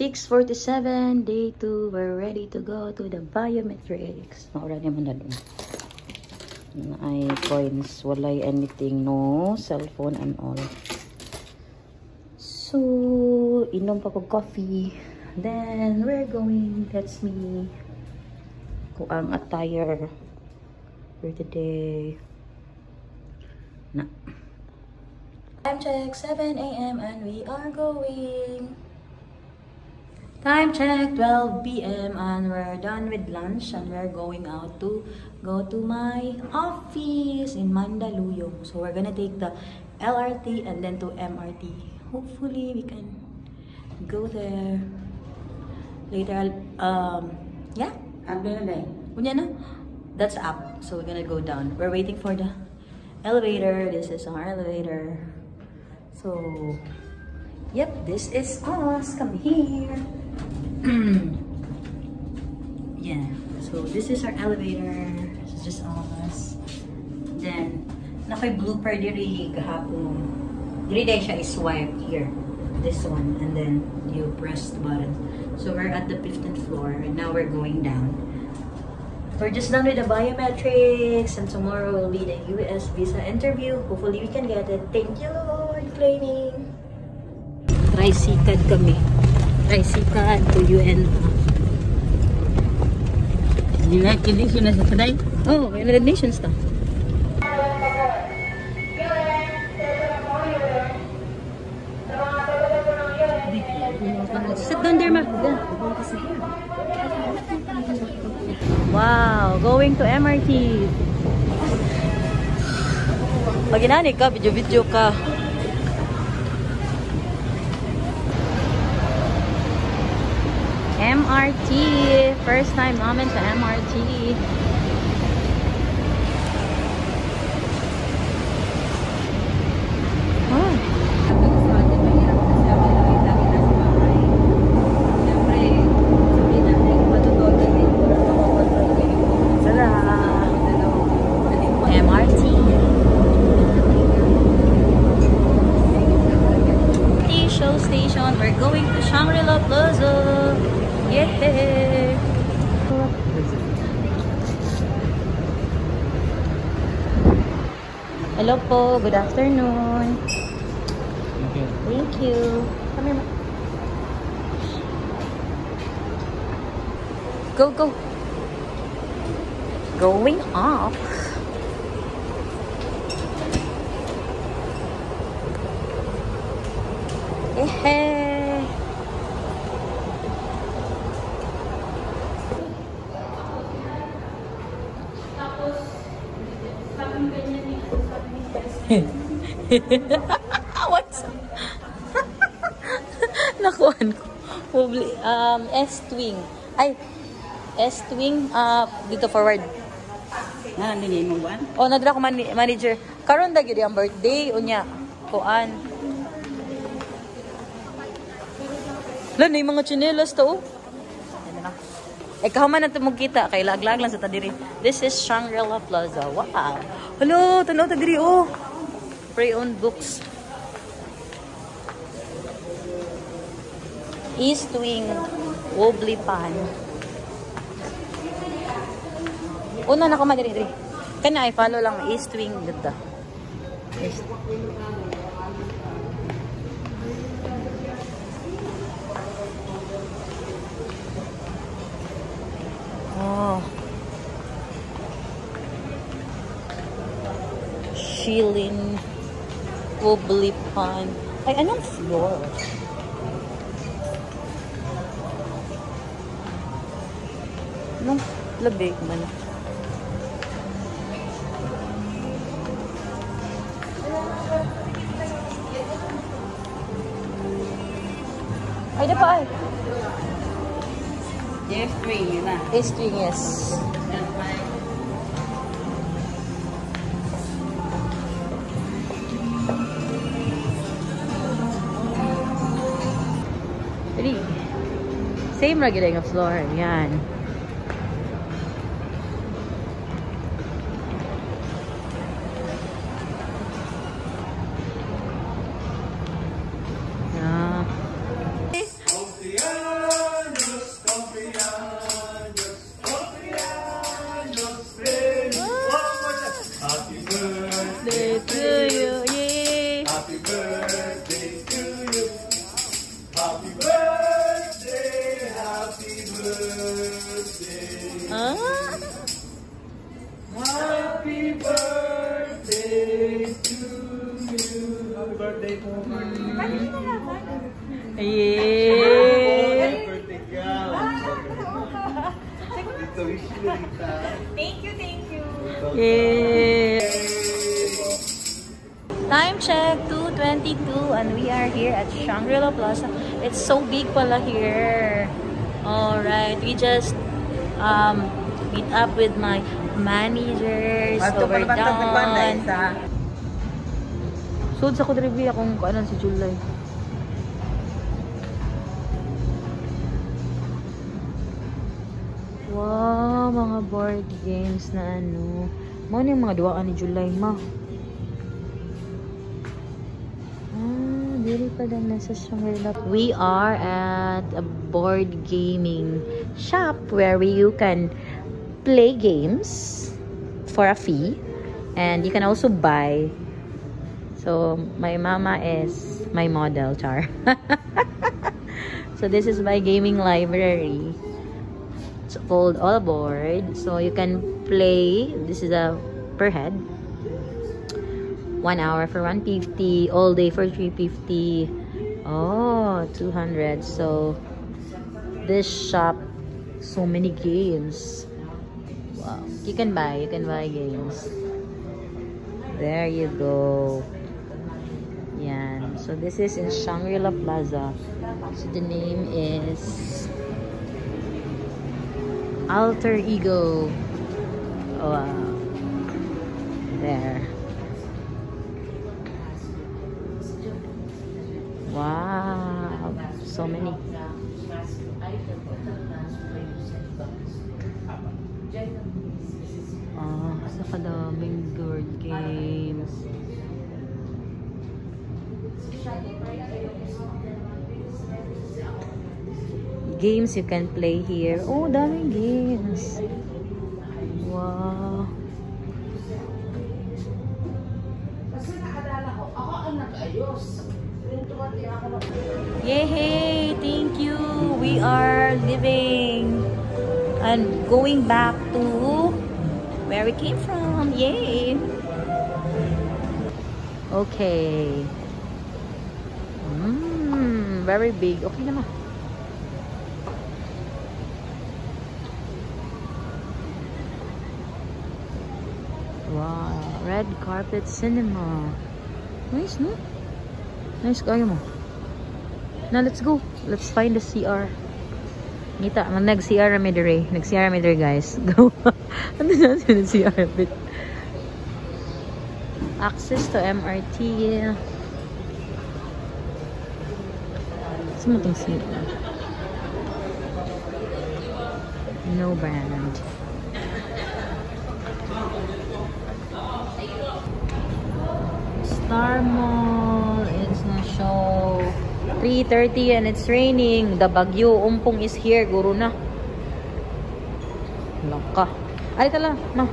6:47, day 2. We're ready to go to the biometrics. Maura naman na doon. Ay coins, walay anything, no cellphone and all. So, inom pa ko coffee. Then, we're going. That's me. Kuang attire for today. Na. Time check, 7 a.m. and we are going. Time check, 12 p.m. and we're done with lunch and we're going out to go to my office in Mandaluyong. So we're gonna take the LRT and then to MRT. Hopefully we can go there later. Yeah. That's up. So we're gonna go down. We're waiting for the elevator. This is our elevator. So, yep, this is us. Come here. Yeah, so this is our elevator. This is just us. Then, nakoy blooper diri kahapon. Diri day siya i-swipe here. This one, and then you press the button. So we're at the 15th floor, and now we're going down. We're just done with the biometrics, and tomorrow will be the US visa interview. Hopefully we can get it. Thank you, Lord. Claiming. Tricycad kami. Tricycad to UN. United Nations na sa today? Oh, United Nations to. Sit down there, ma. Wow, going to MRT. Pag inani ka, video-video ka. MRT. First time namin sa MRT. Oh. MRT. Show station. We're going to Shangri-La Plaza. Yay! Hello po, good afternoon. Okay. Thank you. Come here, ma. Go, go. Going off. Yay! What's nakuhan ko? S-twing. Ay, S-twing dito forward. Nandun yung buwan? Oh, nadra ko manager. Karon da gyud ang birthday unya. Kuan. Lan yung mga chinelas to. Ano na. Kahuman na tumog kita kay laglag lang sa tadiri. This is Shangri-La Plaza. Wow. Hello, tanaw ta diri oh. Pre-owned books. East Wing Wobbly Pan. Una na ko madiri. Kana ay follow lang East Wing ganda. East. Oh. Shilin Wobbly Pan. Ay, anong floor? Anong labig man? Ay, na pa ay. F3 yun na. String, yes. Same regular ng floor. Yan. Happy birthday po. Yay! Birthday ka. Dito, wish you Rita. Thank you, thank you. Yay! Time check, 2:22, and we are here at Shangri-La Plaza. It's so big pala here. Alright, we just meet up with my managers over down. Sud sa kudribi akong kaanan si July. Wow, mga board games na ano. Mo yung mga duwaan ni July, ma. Dili pa lang nasa Shangri-La. We are at a board gaming shop where you can play games for a fee, and you can also buy. So my mama is my model, char. So this is my gaming library. It's called All Board. So you can play. This is a per head. 1 hour for 150, all day for 350. Oh, 200. So this shop, so many games. Wow, you can buy games. There you go. Yan. So this is in Shangri-La Plaza. So the name is Alter Ego. Wow. There. Wow, so many. Sa kadaming board games. Games you can play here. Oh, daming games. Wow. Yay! Thank you. We are leaving and going back to where we came from. Yay! Okay. Very big. Okay naman. Wow. Red carpet cinema. Nice, no? Nice kayo mo. Now let's go. Let's find the CR. Ngita, nag-CR kami dire. Nag-CR kami dire, guys. Go. Ano na siya nag-CR bit? Access to MRT. Saan mo itong CR? No brand. Star Mall. It's na show. 3:30 and it's raining. The Bagyo Umpong is here. Guro na. Laka. Ay, tala. Ma.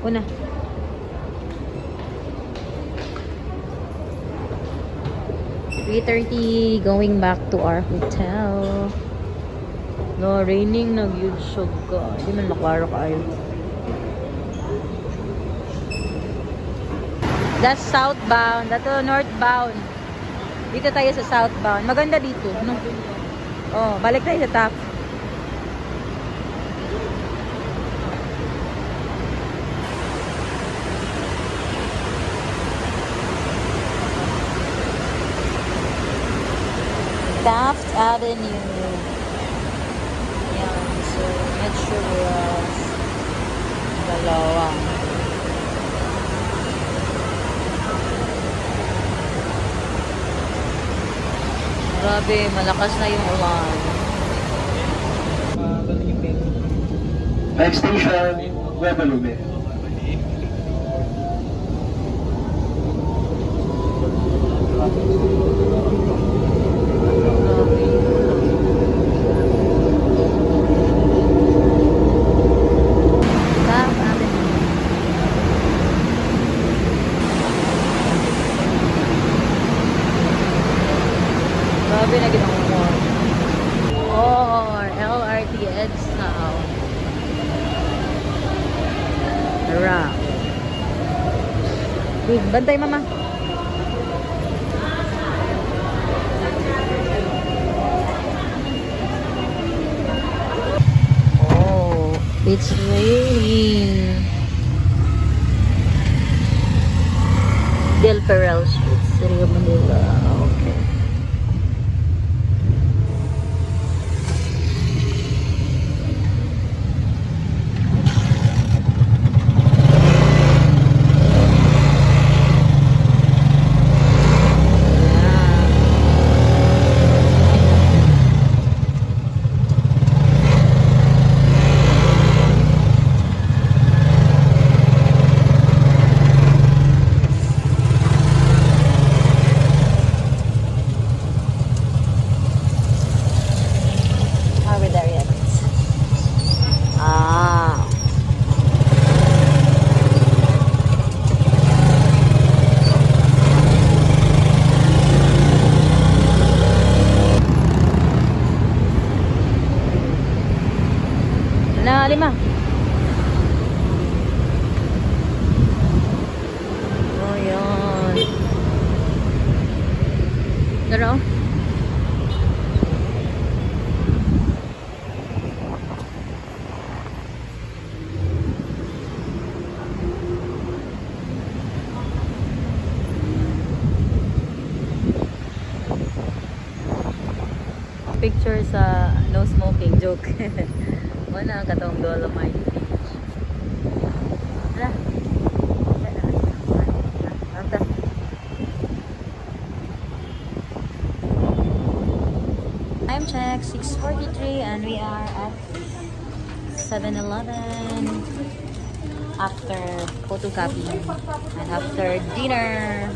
Una. $3:30. Going back to our hotel. No, raining. Nag-huge show ka. Hindi man maklaro kayo. That's southbound. Dato northbound. Dito tayo sa southbound. Maganda dito, no? Oh, balik tayo sa top. Taft Avenue. Yan. So, Metro West. Dalawa. Grabe, malakas na yung ulan. Next station, Guadalupe. Taft Avenue. Grabe na ginagawa mo. Or LRT EDSA. Uy, bantay mama. Oh, it's raining. Del Perel Street, City of Manila. Okay. Are we there yet? Ah. Na, 5. Oh, yan. Pero, picture sa no smoking joke. Wala katong Dolomite Beach. Wala. Time check 6:43 and we are at 7-Eleven after photocopy and after dinner.